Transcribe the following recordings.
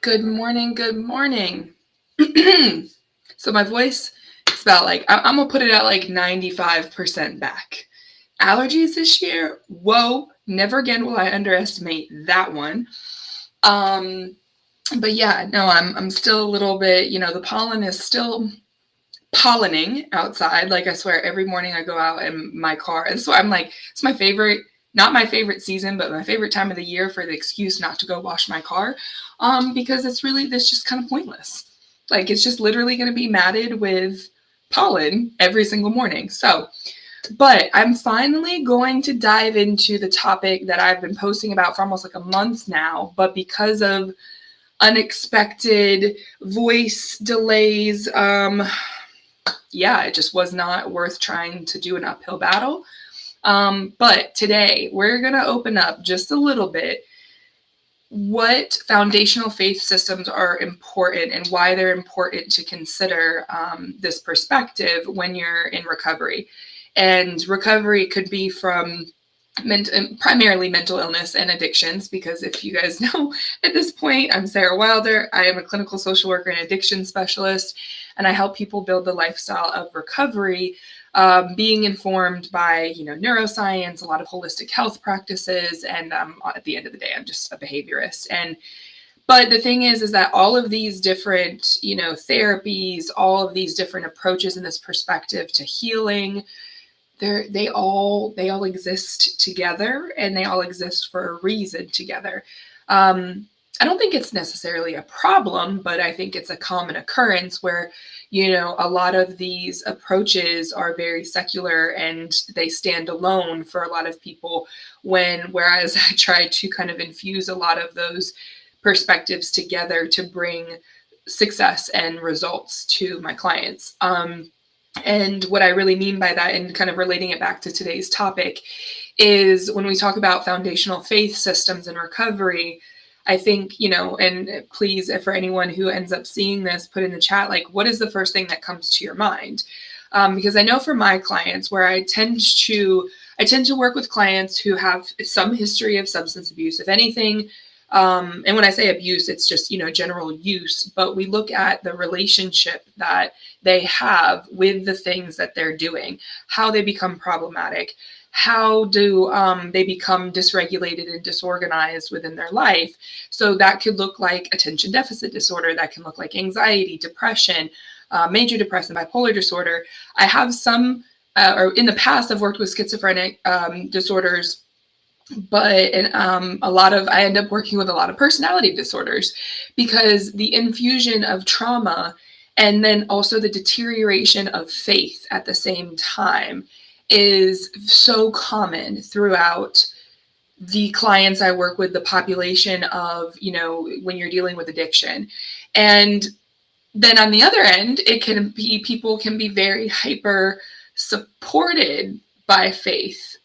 Good morning. Good morning. So my voice is about I'm gonna put it at like 95% back. Allergies this year, whoa, never again will I underestimate that one. Um, but yeah, no, I'm still a little bit, the pollen is still pollening outside. Like I swear every morning I go out in my car. And so I'm like, it's my favorite, not my favorite season, but my favorite time of the year for the excuse not to go wash my car. Because it's really, this just kind of pointless. Like it's just literally going to be matted with pollen every single morning. So, but I'm finally going to dive into the topic that I've been posting about for almost like a month now, but because of unexpected voice delays, it just was not worth trying to do an uphill battle. But today we're going to open up just a little bit what foundational faith systems are important and why they're important to consider this perspective when you're in recovery. And recovery could be from primarily mental illness and addictions, because if you guys know at this point, I'm Sara Wilder. I am a clinical social worker and addiction specialist, and I help people build the lifestyle of recovery, being informed by neuroscience, a lot of holistic health practices, and at the end of the day, I'm just a behaviorist. But the thing is that all of these different therapies, all of these different approaches in this perspective to healing, they all exist together, and they all exist for a reason together. I don't think it's necessarily a problem, but I think it's a common occurrence where, a lot of these approaches are very secular and they stand alone for a lot of people, whereas I try to kind of infuse a lot of those perspectives together to bring success and results to my clients. And what I really mean by that, and kind of relating it back to today's topic, is when we talk about foundational faith systems and recovery, I think, and please, for anyone who ends up seeing this, put in the chat, like, what is the first thing that comes to your mind? Because I know for my clients, where I tend to work with clients who have some history of substance abuse, if anything. And when I say abuse, it's just, general use, but we look at the relationship that they have with the things that they're doing, how they become problematic, how do they become dysregulated and disorganized within their life. So that could look like attention deficit disorder, that can look like anxiety, depression, major depressive bipolar disorder. I have some, or in the past, I've worked with schizophrenic disorders, but I end up working with a lot of personality disorders, because the infusion of trauma and then also the deterioration of faith at the same time is so common throughout the clients I work with, the population of, when you're dealing with addiction. And then on the other end, people can be very hyper supported by faith,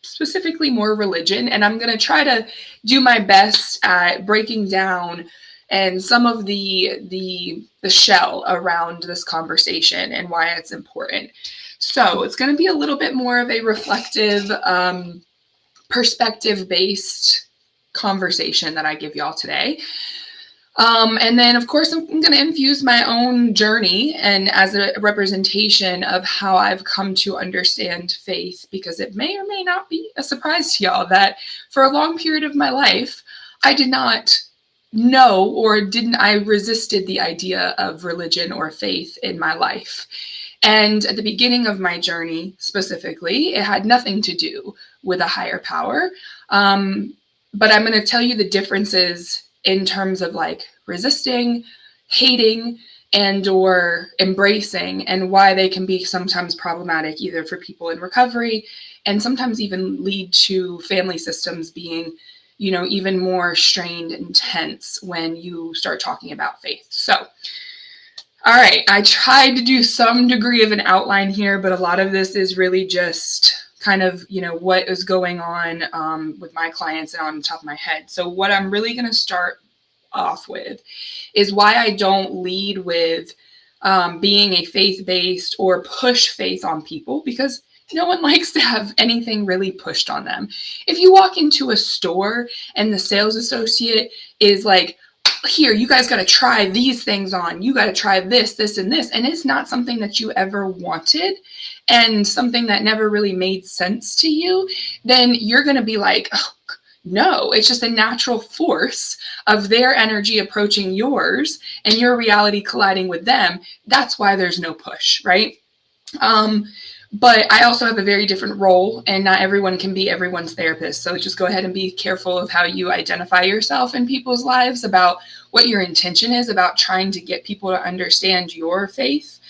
specifically more religion. And I'm going to try to do my best at breaking down and some of the shell around this conversation and why it's important. So it's going to be a little bit more of a reflective, perspective-based conversation that I give y'all today. And then, of course, I'm going to infuse my own journey and as a representation of how I've come to understand faith, because it may or may not be a surprise to y'all that for a long period of my life, I did not know, or I resisted the idea of religion or faith in my life. And at the beginning of my journey, specifically, it had nothing to do with a higher power. But I'm going to tell you the differences in terms of like resisting, hating, and or embracing, and why they can be sometimes problematic either for people in recovery, and sometimes even lead to family systems being, even more strained and tense when you start talking about faith. So, all right, I tried to do some degree of an outline here, but a lot of this is really just kind of, what is going on with my clients and on the top of my head. So what I'm really going to start off with is why I don't lead with being a faith-based or push faith on people, because no one likes to have anything really pushed on them. If you walk into a store and the sales associate is like, here, you guys got to try these things on. You got to try this, this, and this. And it's not something that you ever wanted and something that never really made sense to you, then you're going to be like, oh, no, it's just a natural force of their energy approaching yours and your reality colliding with them. That's why there's no push, right? But I also have a very different role, and not everyone can be everyone's therapist. So just go ahead and be careful of how you identify yourself in people's lives, about what your intention is about trying to get people to understand your faith,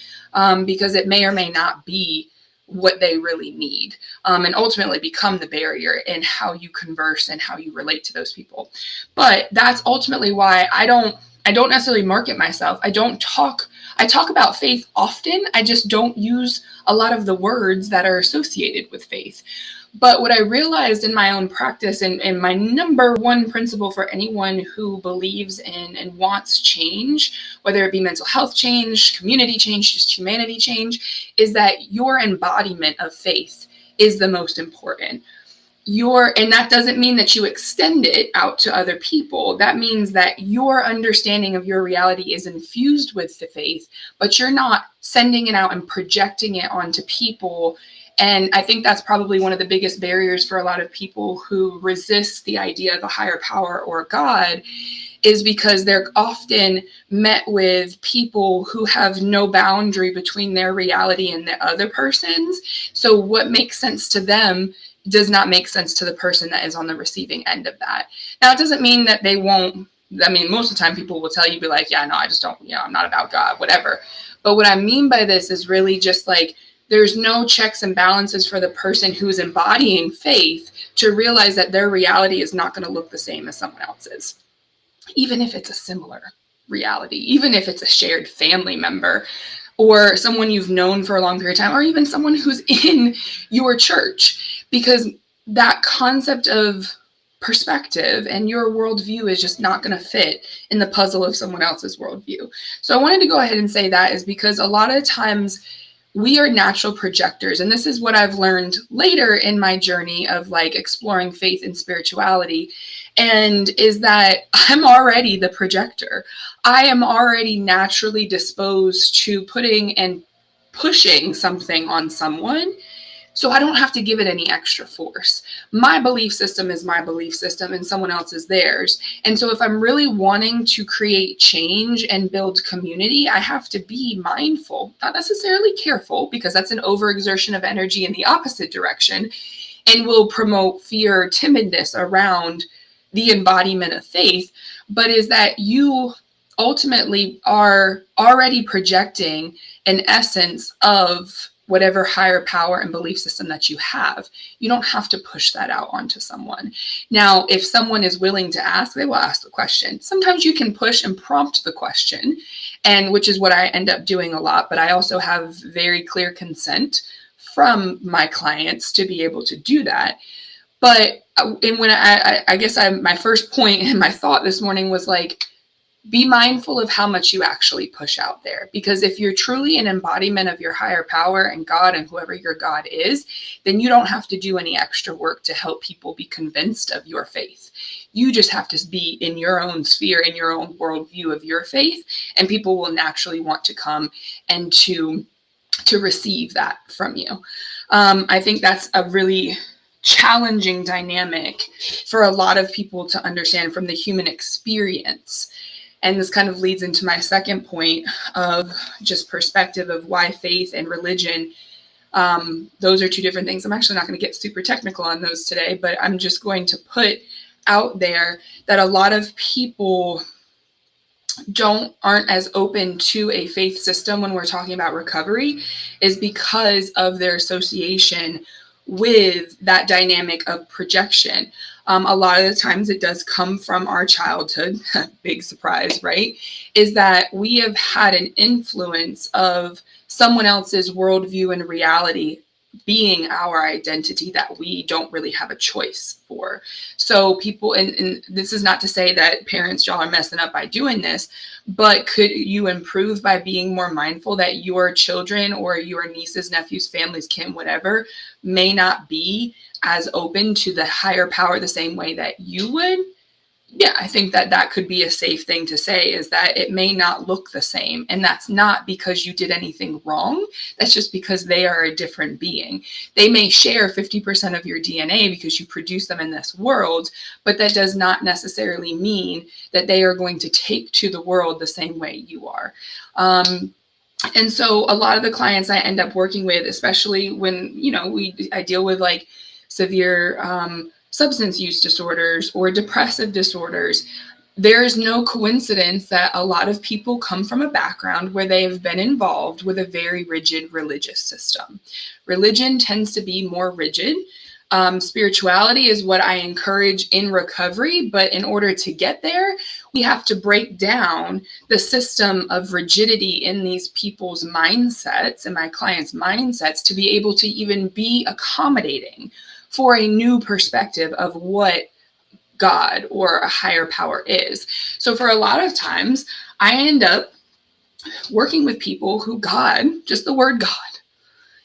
because it may or may not be what they really need, and ultimately become the barrier in how you converse and how you relate to those people. But that's ultimately why I don't necessarily market myself. I talk about faith often. I just don't use a lot of the words that are associated with faith. But what I realized in my own practice, and my number one principle for anyone who believes in and wants change, whether it be mental health change, community change, just humanity change, is that your embodiment of faith is the most important. And that doesn't mean that you extend it out to other people. That means that your understanding of your reality is infused with the faith, but you're not sending it out and projecting it onto people. And I think that's probably one of the biggest barriers for a lot of people who resist the idea of a higher power or God, is because they're often met with people who have no boundary between their reality and the other person's. So what makes sense to them does not make sense to the person that is on the receiving end of that. Now, it doesn't mean that they won't. I mean, most of the time people will tell you, be like, yeah, no, I just don't, I'm not about God, whatever. But what I mean by this is really just like, there's no checks and balances for the person who is embodying faith to realize that their reality is not going to look the same as someone else's, even if it's a similar reality, even if it's a shared family member or someone you've known for a long period of time, or even someone who's in your church, because that concept of perspective and your worldview is just not going to fit in the puzzle of someone else's worldview. So I wanted to go ahead and say that is because a lot of times we are natural projectors. And this is what I've learned later in my journey of like exploring faith and spirituality, and is that I'm already the projector. I am already naturally disposed to putting and pushing something on someone. So I don't have to give it any extra force. My belief system is my belief system and someone else is theirs. And so if I'm really wanting to create change and build community, I have to be mindful, not necessarily careful, because that's an overexertion of energy in the opposite direction and will promote fear or timidness around the embodiment of faith, but is that you ultimately are already projecting an essence of whatever higher power and belief system that you have. You don't have to push that out onto someone. Now, if someone is willing to ask, they will ask the question. Sometimes you can push and prompt the question, and which is what I end up doing a lot, but I also have very clear consent from my clients to be able to do that. But when I guess my first point and my thought this morning was like, be mindful of how much you actually push out there. Because if you're truly an embodiment of your higher power and God and whoever your God is, then you don't have to do any extra work to help people be convinced of your faith. You just have to be in your own sphere, in your own worldview of your faith, and people will naturally want to come and to receive that from you. I think that's a really challenging dynamic for a lot of people to understand from the human experience. And this kind of leads into my second point of just perspective of why faith and religion, those are two different things. I'm actually not going to get super technical on those today, but I'm just going to put out there that a lot of people aren't as open to a faith system when we're talking about recovery, is because of their association with that dynamic of projection. A lot of the times it does come from our childhood. Big surprise, right? Is that we have had an influence of someone else's worldview and reality being our identity that we don't really have a choice for. So people, and this is not to say that parents, y'all are messing up by doing this, but could you improve by being more mindful that your children or your nieces, nephews, families, kin, whatever, may not be as open to the higher power the same way that you would? Yeah, I think that that could be a safe thing to say, is that it may not look the same. And that's not because you did anything wrong. That's just because they are a different being. They may share 50% of your DNA because you produce them in this world, but that does not necessarily mean that they are going to take to the world the same way you are. And so a lot of the clients I end up working with, especially when, I deal with like severe substance use disorders or depressive disorders, there is no coincidence that a lot of people come from a background where they have been involved with a very rigid religious system. Religion tends to be more rigid. Spirituality is what I encourage in recovery, but in order to get there, we have to break down the system of rigidity in these people's mindsets and my clients' mindsets to be able to even be accommodating for a new perspective of what God or a higher power is. So for a lot of times, I end up working with people who God, just the word God,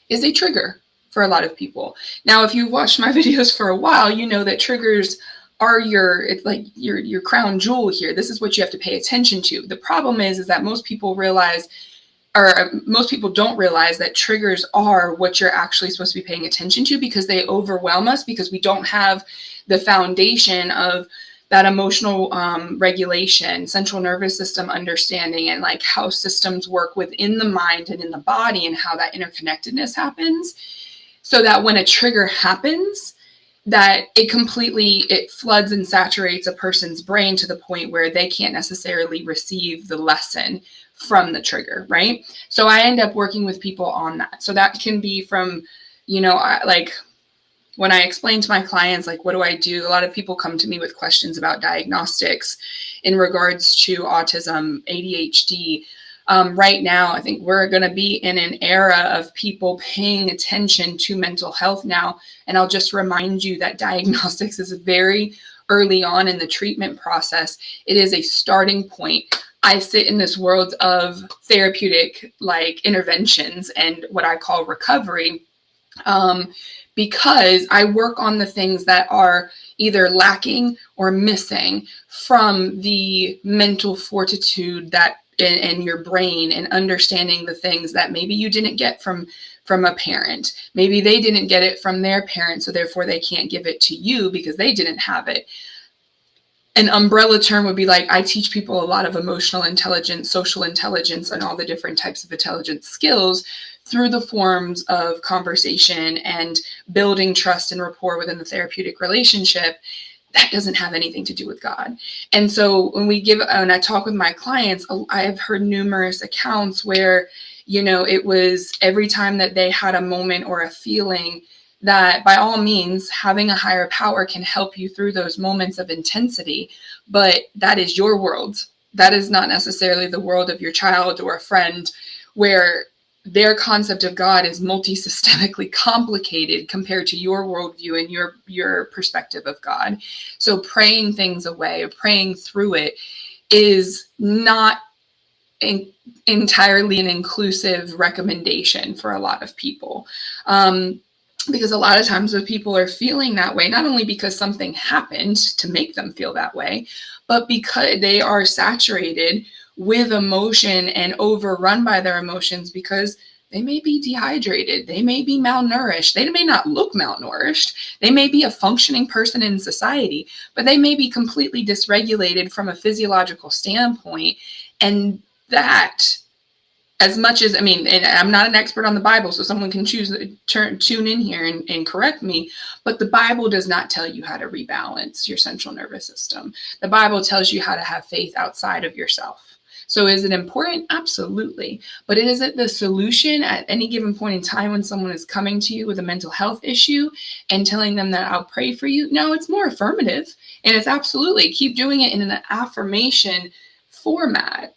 is a trigger for a lot of people. Now, if you've watched my videos for a while, you know that triggers are it's like your crown jewel here. This is what you have to pay attention to. The problem is that most people don't realize that triggers are what you're actually supposed to be paying attention to, because they overwhelm us because we don't have the foundation of that emotional regulation, central nervous system understanding, and like how systems work within the mind and in the body and how that interconnectedness happens, so that when a trigger happens, that it floods and saturates a person's brain to the point where they can't necessarily receive the lesson from the trigger, right? So I end up working with people on that. So that can be from, like when I explain to my clients, like, what do I do? A lot of people come to me with questions about diagnostics in regards to autism, ADHD. Right now, I think we're going to be in an era of people paying attention to mental health now. And I'll just remind you that diagnostics is very early on in the treatment process. It is a starting point. I sit in this world of therapeutic like interventions and what I call recovery, because I work on the things that are either lacking or missing from the mental fortitude that in your brain, and understanding the things that maybe you didn't get from a parent. Maybe they didn't get it from their parent, so therefore they can't give it to you because they didn't have it. An umbrella term would be like, I teach people a lot of emotional intelligence, social intelligence, and all the different types of intelligence skills through the forms of conversation and building trust and rapport within the therapeutic relationship. That doesn't have anything to do with God. And so when I talk with my clients, I have heard numerous accounts where, it was every time that they had a moment or a feeling, that by all means, having a higher power can help you through those moments of intensity, but that is your world. That is not necessarily the world of your child or a friend, where their concept of God is multi-systemically complicated compared to your worldview and your perspective of God. So praying things away or praying through it is not entirely an inclusive recommendation for a lot of people. Because a lot of times when people are feeling that way, not only because something happened to make them feel that way, but because they are saturated with emotion and overrun by their emotions, because they may be dehydrated, they may be malnourished, they may not look malnourished, they may be a functioning person in society, but they may be completely dysregulated from a physiological standpoint. And that, as much as, and I'm not an expert on the Bible, so someone can tune in here and correct me, but the Bible does not tell you how to rebalance your central nervous system. The Bible tells you how to have faith outside of yourself. So is it important? Absolutely. But is it the solution at any given point in time when someone is coming to you with a mental health issue and telling them that I'll pray for you? No, it's more affirmative. And it's absolutely, keep doing it in an affirmation format.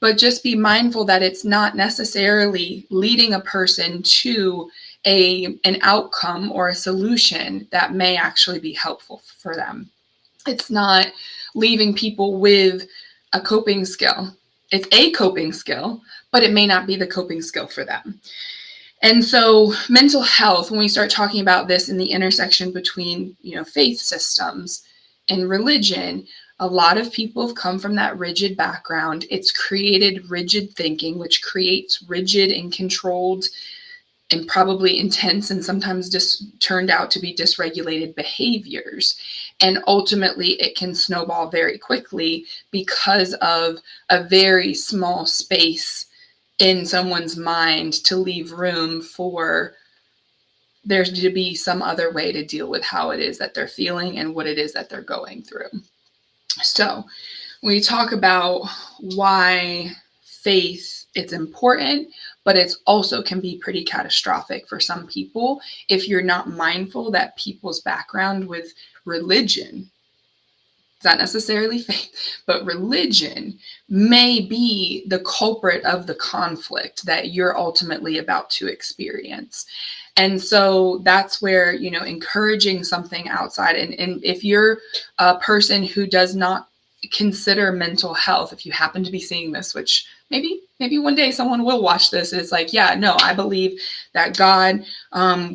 But just be mindful that it's not necessarily leading a person to an outcome or a solution that may actually be helpful for them. It's not leaving people with a coping skill. It's a coping skill, but it may not be the coping skill for them. And so mental health, when we start talking about this in the intersection between, faith systems and religion, A lot of people have come from that rigid background. It's created rigid thinking, which creates rigid and controlled and probably intense and sometimes just turned out to be dysregulated behaviors. And ultimately, it can snowball very quickly because of a very small space in someone's mind to leave room for there to be some other way to deal with how it is that they're feeling and what it is that they're going through. So we talk about why faith, it's important, but it's also can be pretty catastrophic for some people if you're not mindful that people's background with religion, it's not necessarily faith, but religion may be the culprit of the conflict that you're ultimately about to experience. And so that's where, encouraging something outside. And if you're a person who does not consider mental health, if you happen to be seeing this, which maybe one day someone will watch this, and it's like, yeah, no, I believe that God,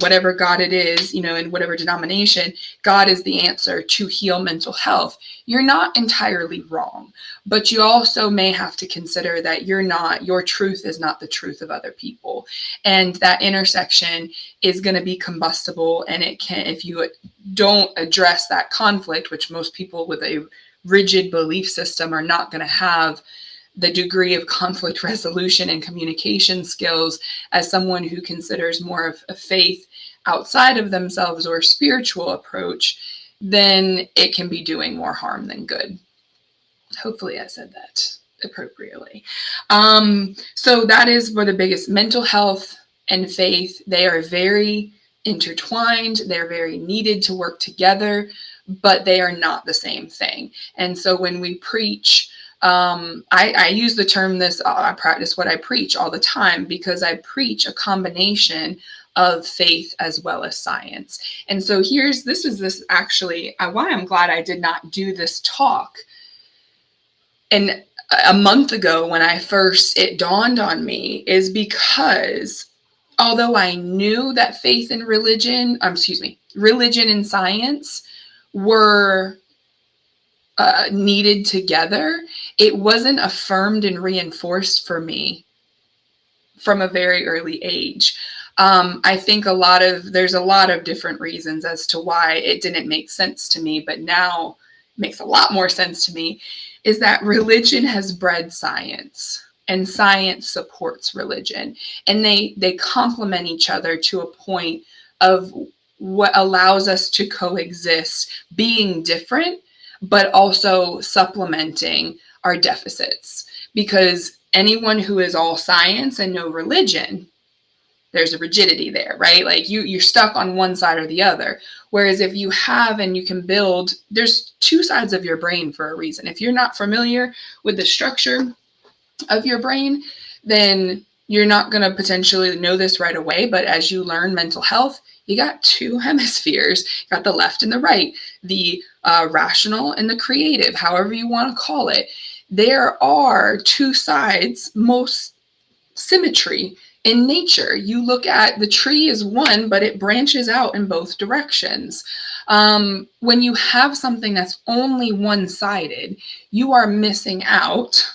whatever God it is, in whatever denomination, God is the answer to heal mental health. You're not entirely wrong, but you also may have to consider that your truth is not the truth of other people. And that intersection is going to be combustible. And it can, if you don't address that conflict, which most people with a rigid belief system are not going to have the degree of conflict resolution and communication skills as someone who considers more of a faith outside of themselves or a spiritual approach, then it can be doing more harm than good. Hopefully I said that appropriately. So that is where the biggest mental health and faith, they are very intertwined. They're very needed to work together, but they are not the same thing. And so when we preach, I use the term I practice what I preach all the time, because I preach a combination of faith as well as science. And so this is actually why I'm glad I did not do this talk. And a month ago when it dawned on me is because although I knew that faith and religion and science were needed together, it wasn't affirmed and reinforced for me from a very early age. I think there's a lot of different reasons as to why it didn't make sense to me, but now it makes a lot more sense to me, is that religion has bred science and science supports religion, and they complement each other to a point of what allows us to coexist, being different, but also supplementing our deficits. Because anyone who is all science and no religion, there's a rigidity there, right? Like you're stuck on one side or the other. Whereas if you have and you can build, there's two sides of your brain for a reason. If you're not familiar with the structure of your brain, then you're not going to potentially know this right away. But as you learn mental health, you got two hemispheres. You got the left and the right, the rational and the creative, however you want to call it. There are two sides, most symmetry in nature. You look at the tree is one, but it branches out in both directions. When you have something that's only one-sided, you are missing out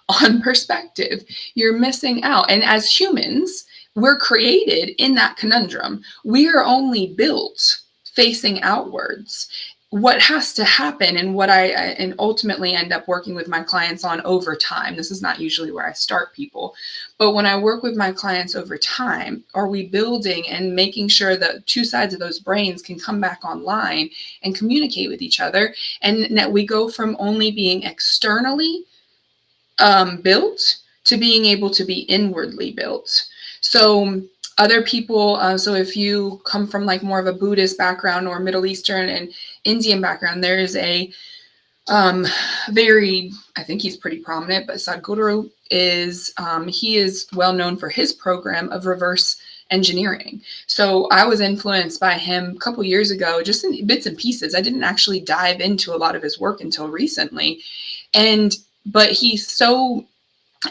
on perspective. You're missing out. And as humans, we're created in that conundrum. We are only built facing outwards. What has to happen, and what I ultimately end up working with my clients on over time, this is not usually where I start people, but when I work with my clients over time, are we building and making sure that two sides of those brains can come back online and communicate with each other, and that we go from only being externally built to being able to be inwardly built. So other people, so if you come from like more of a Buddhist background or Middle Eastern and Indian background, there is a I think he's pretty prominent, but Sadhguru he is well known for his program of reverse engineering. So I was influenced by him a couple years ago, just in bits and pieces. I didn't actually dive into a lot of his work until recently. But he's so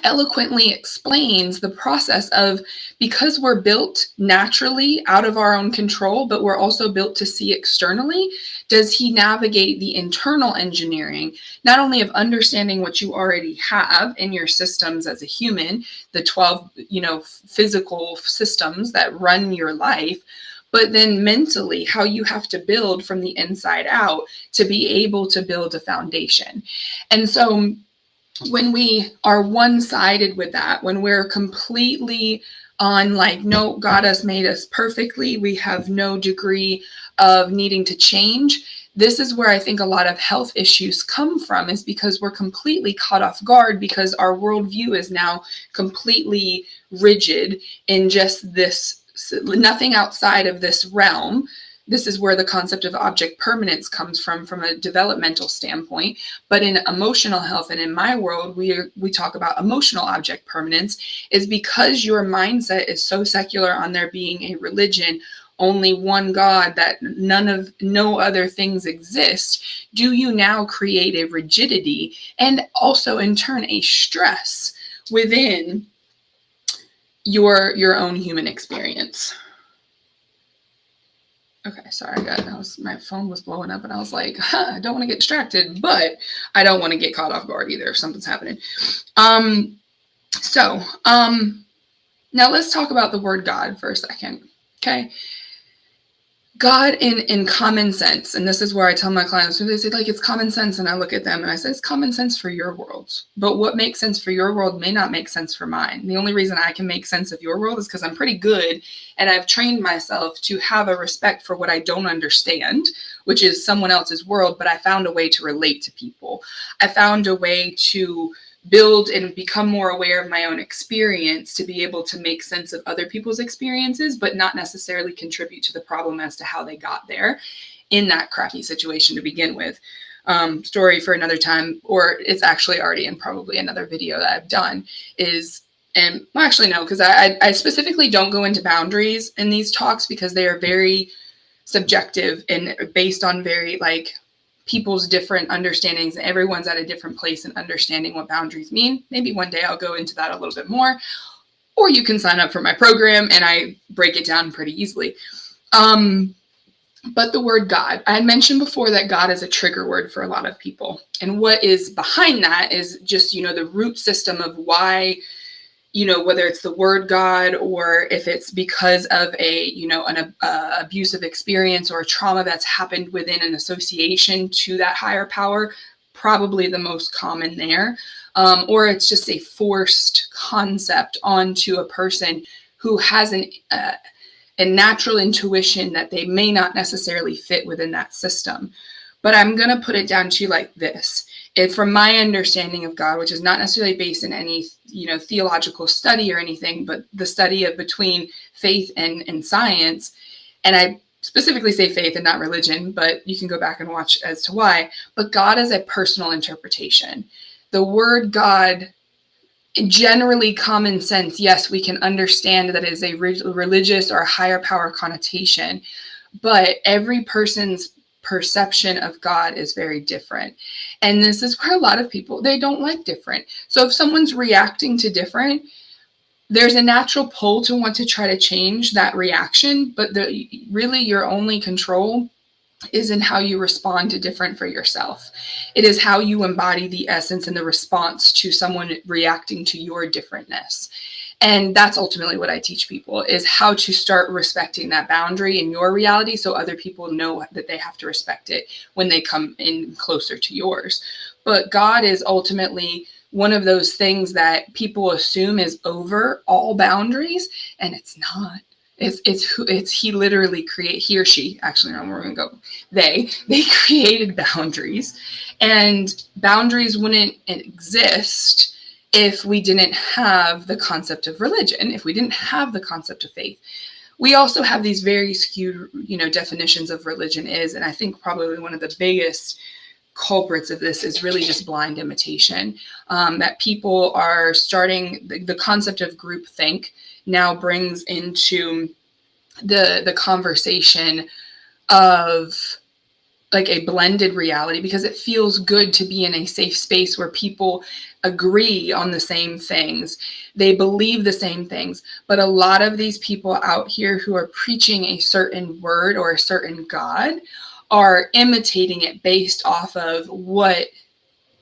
eloquently explains the process of, because we're built naturally out of our own control, but we're also built to see externally. Does he navigate the internal engineering, not only of understanding what you already have in your systems as a human, the 12, physical systems that run your life, but then mentally, how you have to build from the inside out to be able to build a foundation. And so when we are one-sided with that, when we're completely on like, no, God has made us perfectly, we have no degree of needing to change, this is where I think a lot of health issues come from, is because we're completely caught off guard because our worldview is now completely rigid in just this, nothing outside of this realm. This is where the concept of object permanence comes from a developmental standpoint. But in emotional health, and in my world, we talk about emotional object permanence, is because your mindset is so secular on there being a religion, only one God, that no other things exist. Do you now create a rigidity and also in turn a stress within your own human experience? Okay, sorry, my phone was blowing up and I was like, I don't want to get distracted, but I don't want to get caught off guard either if something's happening. So now let's talk about the word God for a second. Okay. God in common sense, and this is where I tell my clients, they say like, it's common sense, and I look at them and I say, it's common sense for your world, but what makes sense for your world may not make sense for mine. The only reason I can make sense of your world is because I'm pretty good, and I've trained myself to have a respect for what I don't understand, which is someone else's world, but I found a way to relate to people. I found a way to build and become more aware of my own experience to be able to make sense of other people's experiences, but not necessarily contribute to the problem as to how they got there in that crappy situation to begin with. Story for another time, or it's actually already in probably another video that I've done, is, and well, actually no, because I specifically don't go into boundaries in these talks because they are very subjective and based on very like people's different understandings. Everyone's at a different place in understanding what boundaries mean. Maybe one day I'll go into that a little bit more, or you can sign up for my program and I break it down pretty easily. But the word God, I had mentioned before that God is a trigger word for a lot of people. And what is behind that is just, the root system of why, whether it's the word God, or if it's because of an abusive experience or a trauma that's happened within an association to that higher power, probably the most common there. Or it's just a forced concept onto a person who has a natural intuition that they may not necessarily fit within that system. But I'm going to put it down to you like this. From my understanding of God, which is not necessarily based in any, theological study or anything, but the study of between faith and science, and I specifically say faith and not religion, but you can go back and watch as to why, but God is a personal interpretation. The word God, generally common sense, yes, we can understand that it is a religious or a higher power connotation, but every person's perception of God is very different. And this is where a lot of people, they don't like different. So if someone's reacting to different, there's a natural pull to want to try to change that reaction, but really your only control is in how you respond to different for yourself. It is how you embody the essence and the response to someone reacting to your differentness. And that's ultimately what I teach people, is how to start respecting that boundary in your reality so other people know that they have to respect it when they come in closer to yours. But God is ultimately one of those things that people assume is over all boundaries, and it's not. It's he literally he or she, actually, no, we're going to go they created boundaries, and boundaries wouldn't exist if we didn't have the concept of religion, if we didn't have the concept of faith. We also have these very skewed, definitions of religion is, and I think probably one of the biggest culprits of this is really just blind imitation, that people are starting, the concept of groupthink now brings into the conversation of like a blended reality, because it feels good to be in a safe space where people agree on the same things. They believe the same things. But a lot of these people out here who are preaching a certain word or a certain God are imitating it based off of what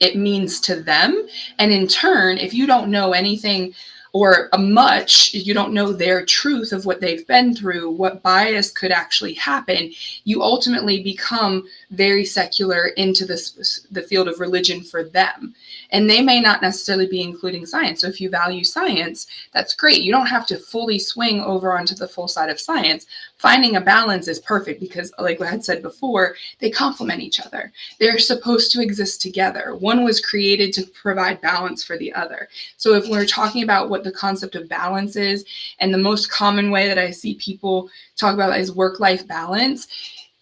it means to them. And in turn, if you don't know anything or much, you don't know their truth of what they've been through, what bias could actually happen, you ultimately become very secular into the field of religion for them. And they may not necessarily be including science. So if you value science, that's great. You don't have to fully swing over onto the full side of science. Finding a balance is perfect because, like I had said before, they complement each other. They're supposed to exist together. One was created to provide balance for the other. So if we're talking about what the concept of balance is, and the most common way that I see people talk about is work-life balance,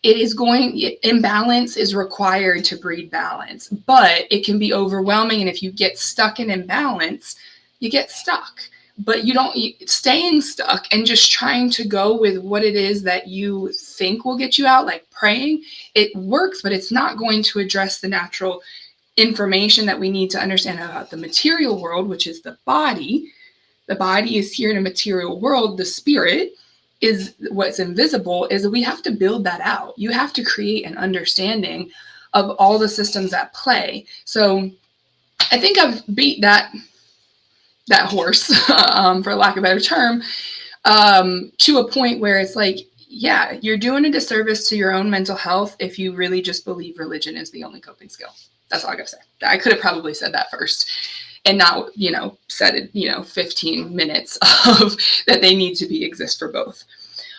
imbalance is required to breed balance, but it can be overwhelming. And if you get stuck in imbalance, you get stuck. But staying stuck and just trying to go with what it is that you think will get you out, like praying, it works, but it's not going to address the natural information that we need to understand about the material world, which is the body. The body is here in a material world. The spirit is what's invisible, is that we have to build that out. You have to create an understanding of all the systems at play. So I think I've beat that horse, for lack of a better term, to a point where it's like, yeah, you're doing a disservice to your own mental health if you really just believe religion is the only coping skill. That's all I gotta say. I could have probably said that first and not, said it, 15 minutes of that they need to exist for both.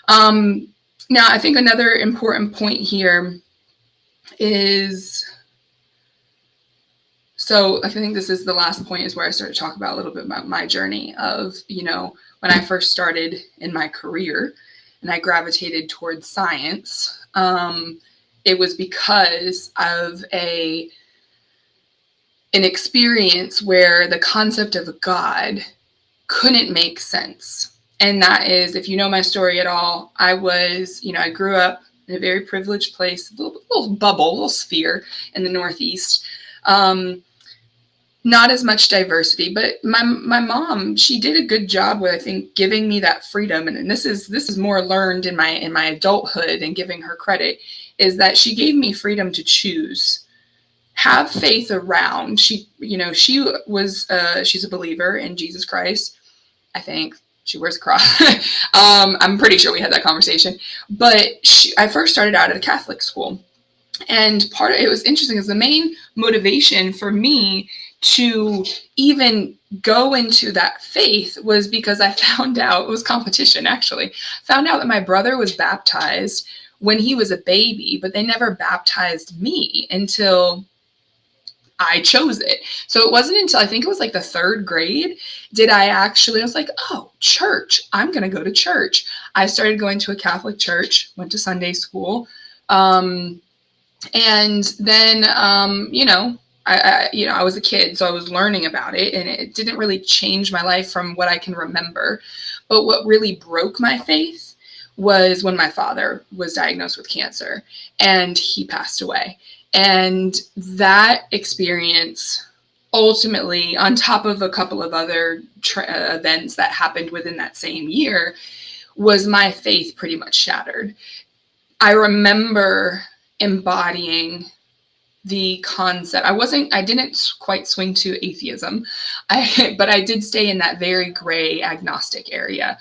Now, I think another important point here is, so I think this is the last point, is where I started to talk about a little bit about my journey of, when I first started in my career and I gravitated towards science, it was because of an experience where the concept of a God couldn't make sense. And that is, if you know my story at all, I grew up in a very privileged place, a little bubble, a little sphere in the Northeast. Not as much diversity, but my mom, she did a good job with, I think, giving me that freedom. And this is more learned in my adulthood, and giving her credit, is that she gave me freedom to choose. Have faith around. She's a believer in Jesus Christ. I think she wears a cross. I'm pretty sure we had that conversation. But I first started out at a Catholic school, and part of it was interesting, is the main motivation for me to even go into that faith was because I found out, it was competition actually, found out that my brother was baptized when he was a baby, but they never baptized me until I chose it. So it wasn't until, I think it was like the third grade, I was like, oh, church, I'm going to go to church. I started going to a Catholic church, went to Sunday school. And then, I was a kid, so I was learning about it, and it didn't really change my life from what I can remember. But what really broke my faith was when my father was diagnosed with cancer and he passed away. And that experience, ultimately, on top of a couple of other events that happened within that same year, was my faith pretty much shattered. I remember embodying the concept. I didn't quite swing to atheism, but I did stay in that very gray agnostic area.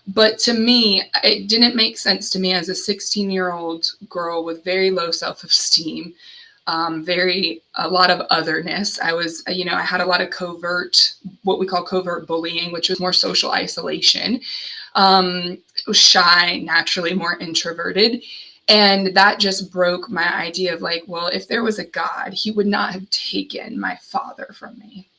But to me, it didn't make sense to me as a 16-year-old girl with very low self-esteem, a lot of otherness. I had a lot of what we call covert bullying, which was more social isolation. Was shy, naturally more introverted. And that just broke my idea of like, well, if there was a God, he would not have taken my father from me.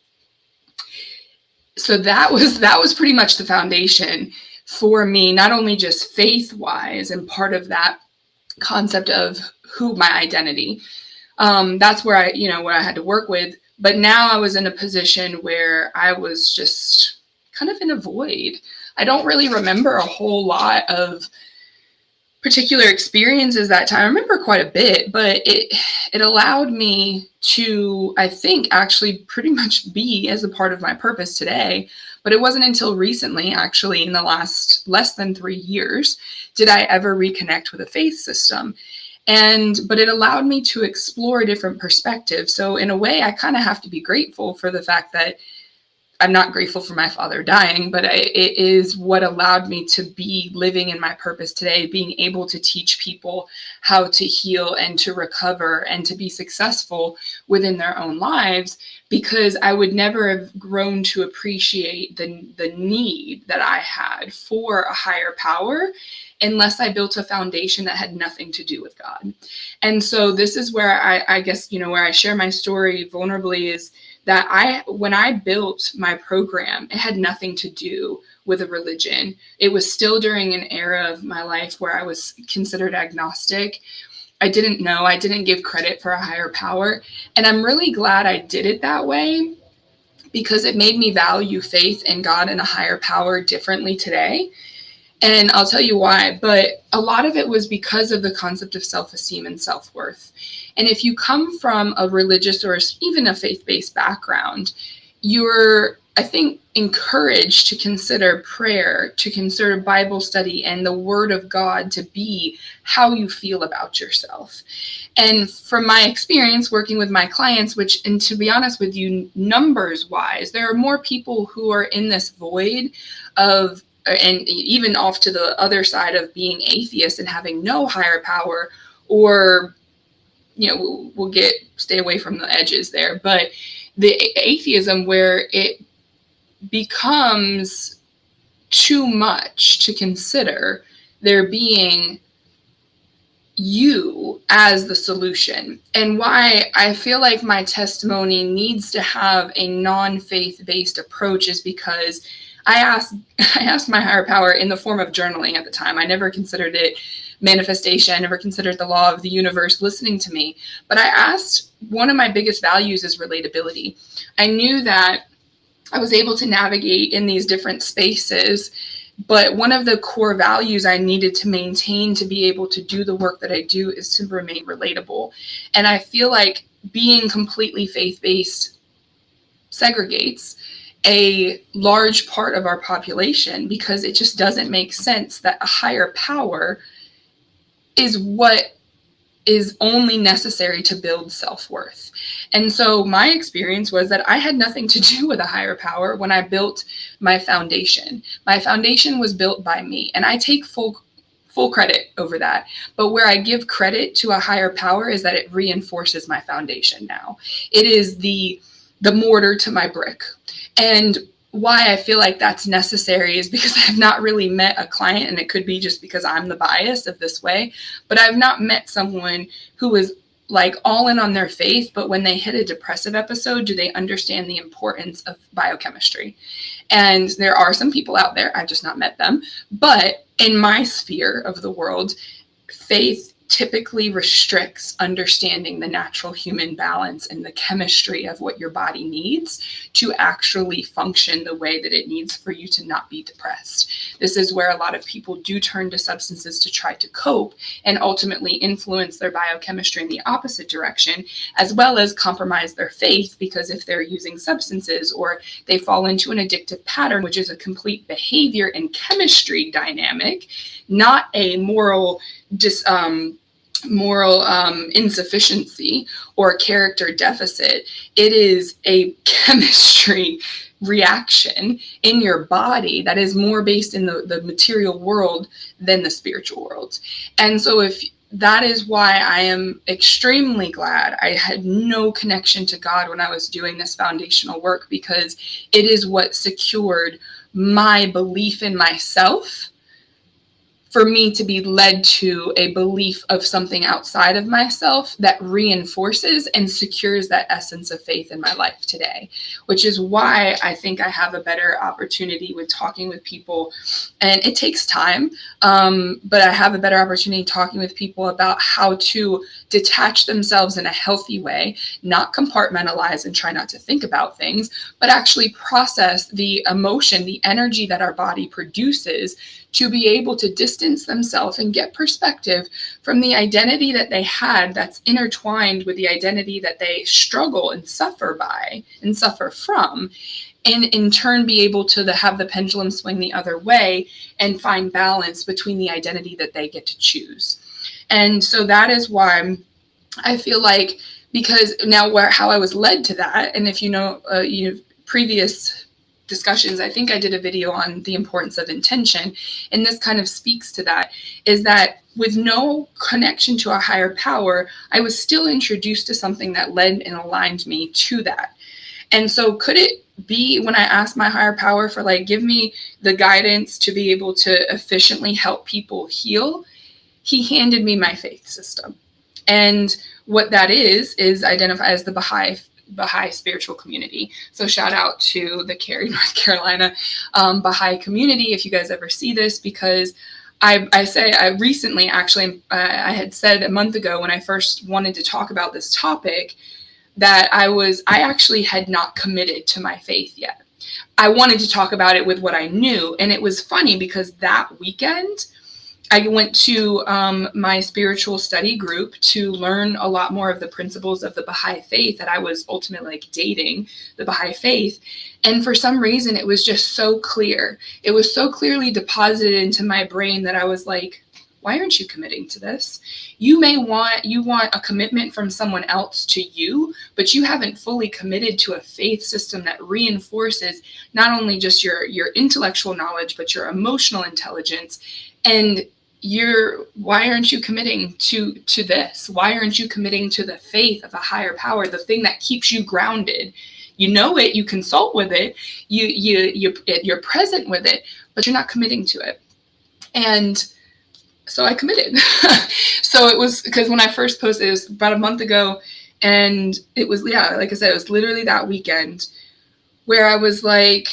So that was pretty much the foundation for me, not only just faith-wise and part of that concept of who my identity. That's where what I had to work with. But now I was in a position where I was just kind of in a void. I don't really remember a whole lot of particular experiences that time, I remember quite a bit, but it allowed me to, I think, actually pretty much be as a part of my purpose today. But it wasn't until recently, actually, in the last less than 3 years, did I ever reconnect with a faith system. But it allowed me to explore a different perspective. So in a way, I kind of have to be grateful for the fact that I'm not grateful for my father dying, but it is what allowed me to be living in my purpose today, being able to teach people how to heal and to recover and to be successful within their own lives, because I would never have grown to appreciate the need that I had for a higher power unless I built a foundation that had nothing to do with God. And so this is where I guess, where I share my story vulnerably is that when I built my program, it had nothing to do with a religion. It was still during an era of my life where I was considered agnostic. I didn't know, I didn't give credit for a higher power. And I'm really glad I did it that way, because it made me value faith in God and a higher power differently today. And I'll tell you why, but a lot of it was because of the concept of self-esteem and self-worth. And if you come from a religious or even a faith-based background, you're, I think, encouraged to consider prayer, to consider Bible study and the Word of God to be how you feel about yourself. And from my experience working with my clients, and to be honest with you, numbers wise, there are more people who are in this void of, and even off to the other side of being atheist and having no higher power, or, we'll stay away from the edges there, but the atheism where it becomes too much to consider there being you as the solution. And why I feel like my testimony needs to have a non-faith-based approach is because I asked my higher power in the form of journaling at the time. I never considered it manifestation. I never considered the law of the universe listening to me. But I asked, one of my biggest values is relatability. I knew that I was able to navigate in these different spaces, but one of the core values I needed to maintain to be able to do the work that I do is to remain relatable. And I feel like being completely faith-based segregates a large part of our population, because it just doesn't make sense that a higher power is what is only necessary to build self-worth. And so my experience was that I had nothing to do with a higher power when I built my foundation. My foundation was built by me, and I take full credit over that. But where I give credit to a higher power is that it reinforces my foundation now. It is the mortar to my brick. And why I feel like that's necessary is because I've not really met a client, and it could be just because I'm the bias of this way, but I've not met someone who is like all in on their faith, but when they hit a depressive episode, do they understand the importance of biochemistry? And there are some people out there, I've just not met them, but in my sphere of the world, faith typically restricts understanding the natural human balance and the chemistry of what your body needs to actually function the way that it needs for you to not be depressed. This is where a lot of people do turn to substances to try to cope and ultimately influence their biochemistry in the opposite direction, as well as compromise their faith, because if they're using substances or they fall into an addictive pattern, which is a complete behavior and chemistry dynamic, not a moral insufficiency or character deficit. It is a chemistry reaction in your body that is more based in the material world than the spiritual world. And so that is why I am extremely glad I had no connection to God when I was doing this foundational work, because it is what secured my belief in myself, for me to be led to a belief of something outside of myself that reinforces and secures that essence of faith in my life today, which is why I think I have a better opportunity with talking with people. And it takes time, but I have a better opportunity talking with people about how to detach themselves in a healthy way, not compartmentalize and try not to think about things, but actually process the emotion, the energy that our body produces to be able to distance themselves and get perspective from the identity that they had that's intertwined with the identity that they struggle and suffer by and suffer from, and in turn be able to have the pendulum swing the other way and find balance between the identity that they get to choose. And so that is why I feel like, because now how I was led to that, and if you know, previous discussions, I think I did a video on the importance of intention, and this kind of speaks to that, is that with no connection to a higher power, I was still introduced to something that led and aligned me to that. And so could it be, when I asked my higher power for, like, give me the guidance to be able to efficiently help people heal, he handed me my faith system. And what that is identified as the Baha'i spiritual community. So shout out to the Cary, North Carolina Baha'i community if you guys ever see this, because I recently, actually, I had said a month ago when I first wanted to talk about this topic that I actually had not committed to my faith yet. I wanted to talk about it with what I knew. And it was funny because that weekend I went to my spiritual study group to learn a lot more of the principles of the Baha'i faith that I was ultimately, like, dating the Baha'i faith. And for some reason, it was just so clear. It was so clearly deposited into my brain that I was like, why aren't you committing to this? You want a commitment from someone else to you, but you haven't fully committed to a faith system that reinforces not only just your intellectual knowledge, but your emotional intelligence. And why aren't you committing to this? Why aren't you committing to the faith of a higher power, the thing that keeps you grounded? You know it, you consult with it, you're present with it, but you're not committing to it. And so I committed. So it was, because when I first posted, it was about a month ago, and it was, like I said, it was literally that weekend where I was like,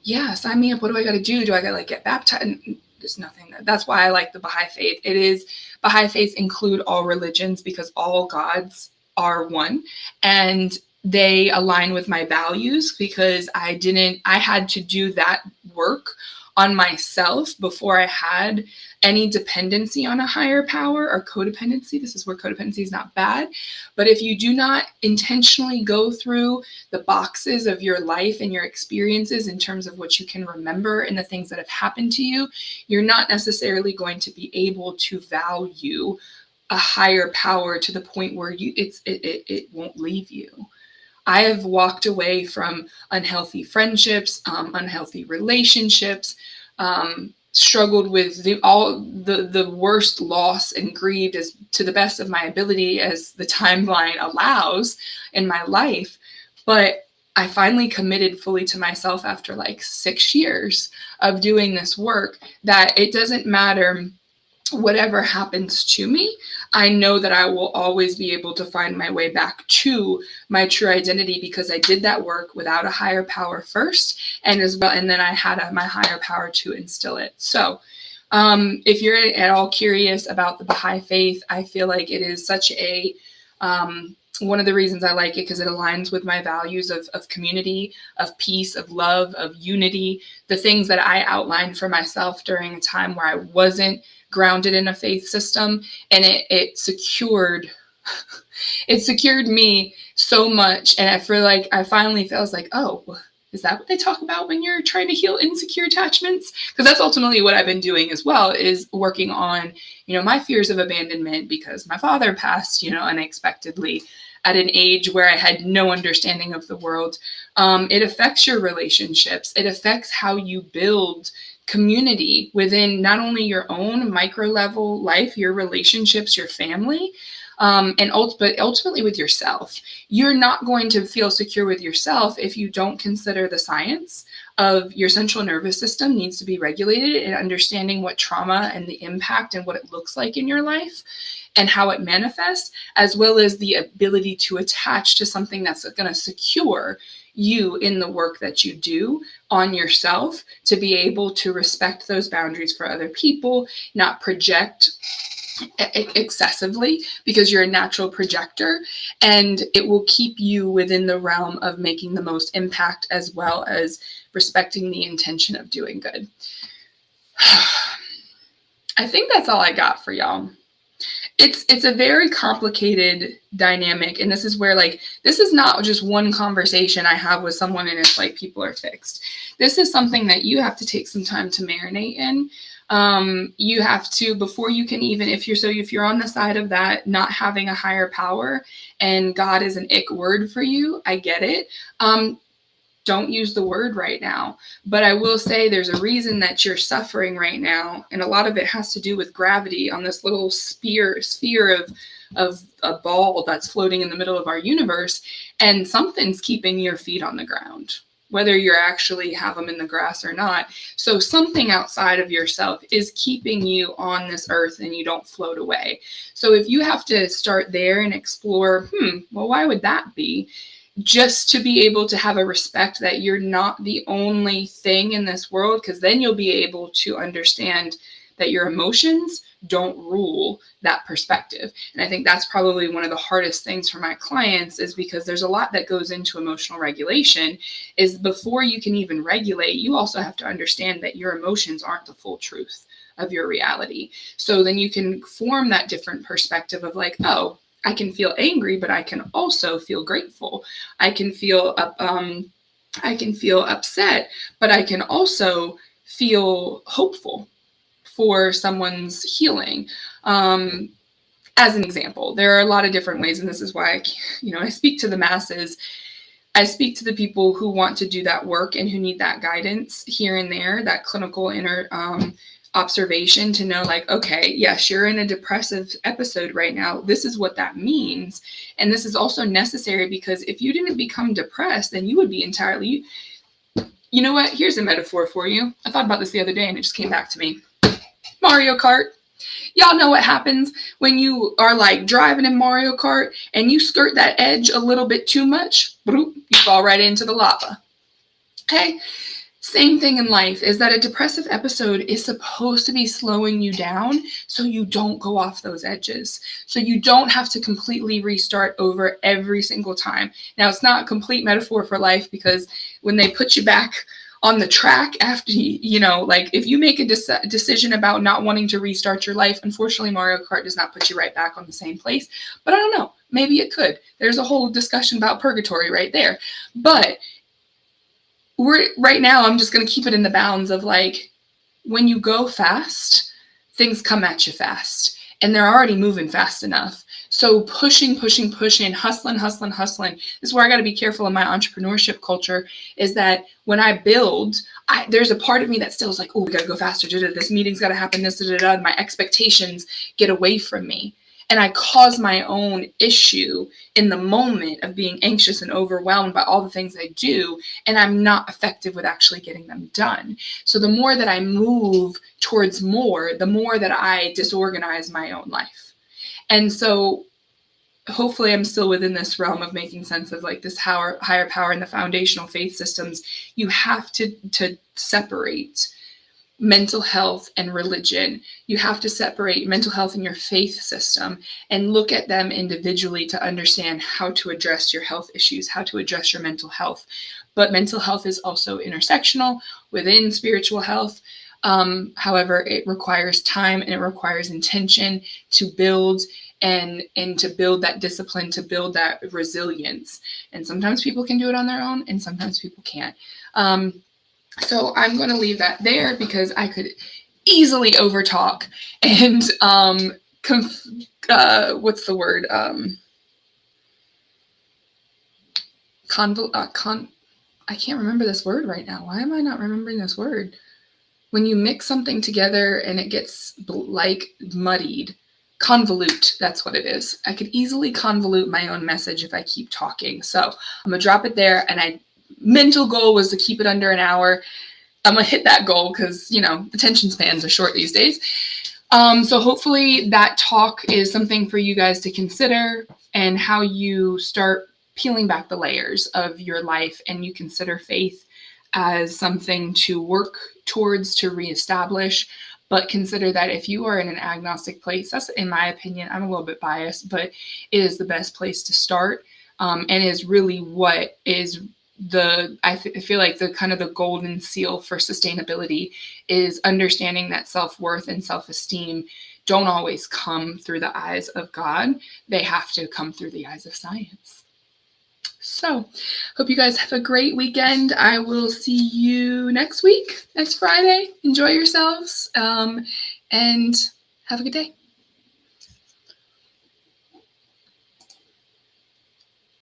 yeah, sign me up. What do I got to do? Do I got to, like, get baptized? There's nothing. That's why I like the Baha'i faith. Baha'i faith include all religions because all gods are one, and they align with my values, because I had to do that work on myself before I had any dependency on a higher power or codependency. This is where codependency is not bad. But if you do not intentionally go through the boxes of your life and your experiences in terms of what you can remember and the things that have happened to you, you're not necessarily going to be able to value a higher power to the point where it won't leave you. I have walked away from unhealthy friendships, unhealthy relationships, struggled with the worst loss and grieved as to the best of my ability as the timeline allows in my life. But I finally committed fully to myself after like 6 years of doing this work, that it doesn't matter whatever happens to me, I know that I will always be able to find my way back to my true identity, because I did that work without a higher power first, and then I had my higher power to instill it. So if you're at all curious about the Baha'i faith, I feel like it is such a one of the reasons I like it, because it aligns with my values of community, of peace, of love, of unity, the things that I outlined for myself during a time where I wasn't grounded in a faith system. And it secured me so much. And I feel like I was like, oh, is that what they talk about when you're trying to heal insecure attachments? Because that's ultimately what I've been doing as well, is working on, my fears of abandonment, because my father passed, unexpectedly at an age where I had no understanding of the world. It affects your relationships. It affects how you build community within not only your own micro level life, your relationships, your family, but ultimately with yourself. You're not going to feel secure with yourself if you don't consider the science of your central nervous system needs to be regulated, and understanding what trauma and the impact and what it looks like in your life and how it manifests, as well as the ability to attach to something that's going to secure you in the work that you do on yourself, to be able to respect those boundaries for other people, not project excessively, because you're a natural projector, and it will keep you within the realm of making the most impact, as well as respecting the intention of doing good. I think that's all I got for y'all. It's a very complicated dynamic, and this is where, like, this is not just one conversation I have with someone and it's like people are fixed. This is something that you have to take some time to marinate in. You have to, before you can even, if you're on the side of that not having a higher power and God is an ick word for you, I get it. Don't use the word right now. But I will say there's a reason that you're suffering right now. And a lot of it has to do with gravity on this little sphere of a ball that's floating in the middle of our universe. And something's keeping your feet on the ground, whether you actually have them in the grass or not. So something outside of yourself is keeping you on this earth and you don't float away. So if you have to start there and explore, well, why would that be? Just to be able to have a respect that you're not the only thing in this world, because then you'll be able to understand that your emotions don't rule that perspective. And I think that's probably one of the hardest things for my clients, is because there's a lot that goes into emotional regulation. Is before you can even regulate, you also have to understand that your emotions aren't the full truth of your reality. So then you can form that different perspective of like, oh, I can feel angry, but I can also feel grateful. I can feel upset, but I can also feel hopeful for someone's healing. As an example, there are a lot of different ways, and this is why I speak to the masses. I speak to the people who want to do that work and who need that guidance here and there, that clinical inner observation to know, like, okay, yes, you're in a depressive episode right now. This is what that means. And this is also necessary, because if you didn't become depressed, then you would be entirely, you know what? Here's a metaphor for you. I thought about this the other day and it just came back to me. Mario Kart. Y'all know what happens when you are like driving in Mario Kart and you skirt that edge a little bit too much, you fall right into the lava. Okay? Same thing in life, is that a depressive episode is supposed to be slowing you down so you don't go off those edges. So you don't have to completely restart over every single time. Now, it's not a complete metaphor for life, because when they put you back on the track after, like if you make a decision about not wanting to restart your life, unfortunately, Mario Kart does not put you right back on the same place. But I don't know, maybe it could. There's a whole discussion about purgatory right there. But right now, I'm just going to keep it in the bounds of like, when you go fast, things come at you fast, and they're already moving fast enough. So pushing, hustling. This is where I got to be careful in my entrepreneurship culture, is that when I build, there's a part of me that still is like, oh, we got to go faster. This meeting's got to happen. My expectations get away from me. And I cause my own issue in the moment of being anxious and overwhelmed by all the things I do, and I'm not effective with actually getting them done. So the more that I move towards more, the more that I disorganize my own life. And so hopefully I'm still within this realm of making sense of like this higher power and the foundational faith systems. You have to separate mental health and religion. You have to separate mental health and your faith system and look at them individually to understand how to address your health issues, how to address your mental health. But mental health is also intersectional within spiritual health. However, it requires time and it requires intention to build and to build that discipline, to build that resilience. And sometimes people can do it on their own and sometimes people can't. So I'm going to leave that there, because I could easily overtalk and what's the word? I can't remember this word right now. Why am I not remembering this word? When you mix something together and it gets like muddied. Convolute, that's what it is. I could easily convolute my own message if I keep talking. So I'm going to drop it there, and mental goal was to keep it under an hour. I'm going to hit that goal because, the attention spans are short these days. So hopefully that talk is something for you guys to consider, and how you start peeling back the layers of your life and you consider faith as something to work towards, to reestablish. But consider that if you are in an agnostic place, that's, in my opinion, I'm a little bit biased, but it is the best place to start, and is really what is I feel like the kind of the golden seal for sustainability is understanding that self-worth and self-esteem don't always come through the eyes of God. They have to come through the eyes of science. So, hope you guys have a great weekend. I will see you next week, next Friday. Enjoy yourselves, and have a good day.